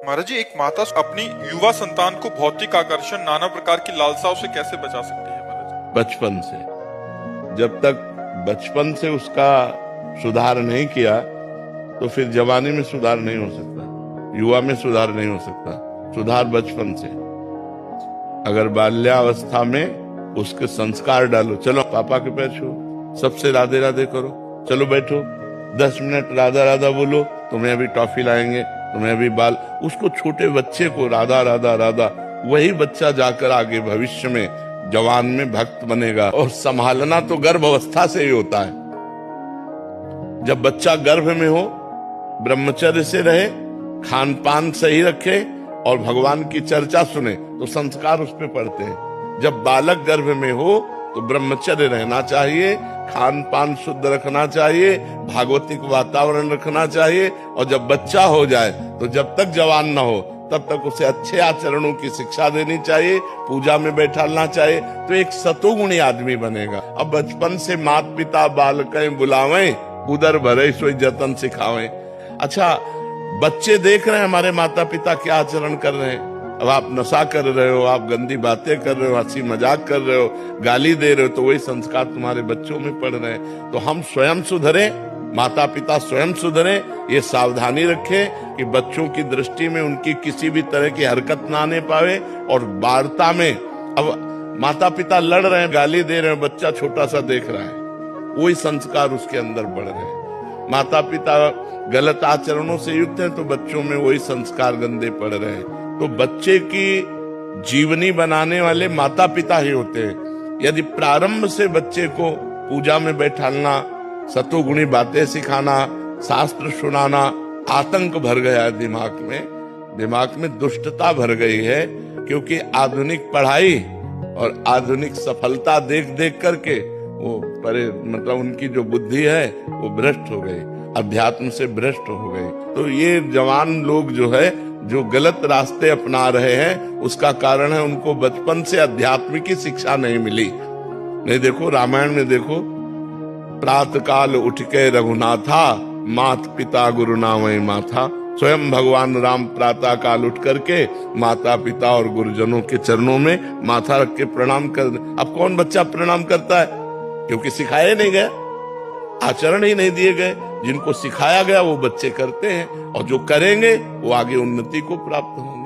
महाराज जी, एक माता अपनी युवा संतान को भौतिक आकर्षण, नाना प्रकार की लालसाओं से कैसे बचा सकती है महाराज? बचपन से। जब तक बचपन से उसका सुधार नहीं किया तो फिर जवानी में सुधार नहीं हो सकता, युवा में सुधार नहीं हो सकता। सुधार बचपन से। अगर बाल्यावस्था में उसके संस्कार डालो, चलो पापा के पैर छू, सबसे राधे राधे करो, चलो बैठो 10 मिनट राधा राधा बोलो, तुम्हें अभी टॉफी लाएंगे, तुम्हें अभी बाल। उसको छोटे बच्चे को राधा राधा राधा, वही बच्चा जाकर आगे भविष्य में जवान में भक्त बनेगा। और संभालना तो गर्भ अवस्था से ही होता है। जब बच्चा गर्भ में हो, ब्रह्मचर्य से रहे, खान पान सही रखे और भगवान की चर्चा सुने तो संस्कार उस पर पड़ते हैं। जब बालक गर्भ में हो तो ब्रह्मचर्य रहना चाहिए, खान पान शुद्ध रखना चाहिए, भागवतिक वातावरण रखना चाहिए। और जब बच्चा हो जाए तो जब तक जवान ना हो तब तक उसे अच्छे आचरणों की शिक्षा देनी चाहिए, पूजा में बैठालना चाहिए, तो एक सतोगुणी आदमी बनेगा। अब बचपन से माता पिता बालकें बुलावें, उदर भरे सोई जतन सिखावें। अच्छा, बच्चे देख रहे हैं हमारे माता पिता क्या आचरण कर रहे हैं। अब आप नशा कर रहे हो, आप गंदी बातें कर रहे हो, हंसी मजाक कर रहे हो, गाली दे रहे हो, तो वही संस्कार तुम्हारे बच्चों में पड़ रहे हैं। तो हम स्वयं सुधरे, माता पिता स्वयं सुधरे, ये सावधानी रखें कि बच्चों की दृष्टि में उनकी किसी भी तरह की हरकत ना आने पावे। और वार्ता में, अब माता पिता लड़ रहे हैं, गाली दे रहे हैं, बच्चा छोटा सा देख रहा है, वही संस्कार उसके अंदर बढ़ रहे हैं। माता पिता गलत आचरणों से युक्त हैं तो बच्चों में वही संस्कार गंदे पड़ रहे हैं। तो बच्चे की जीवनी बनाने वाले माता पिता ही होते हैं। यदि प्रारंभ से बच्चे को पूजा में बैठालना, सतोगुणी बातें सिखाना, शास्त्र सुनाना, आतंक भर गया है दिमाग में दुष्टता भर गई है। क्योंकि आधुनिक पढ़ाई और आधुनिक सफलता देख देख करके वो मतलब उनकी जो बुद्धि है वो भ्रष्ट हो गई, अध्यात्म से भ्रष्ट हो गई। तो ये जवान लोग जो है, जो गलत रास्ते अपना रहे हैं, उसका कारण है उनको बचपन से अध्यात्म की शिक्षा नहीं मिली। नहीं, देखो रामायण में देखो, प्रातः काल उठ के रघुनाथा, मात पिता गुरु नामय माथा। स्वयं भगवान राम प्रातः काल उठ करके माता पिता और गुरुजनों के चरणों में माथा रख के प्रणाम कर। अब कौन बच्चा प्रणाम करता है? क्योंकि सिखाया नहीं गया, आचरण ही नहीं दिए गए। जिनको सिखाया गया वो बच्चे करते हैं, और जो करेंगे वो आगे उन्नति को प्राप्त होंगे।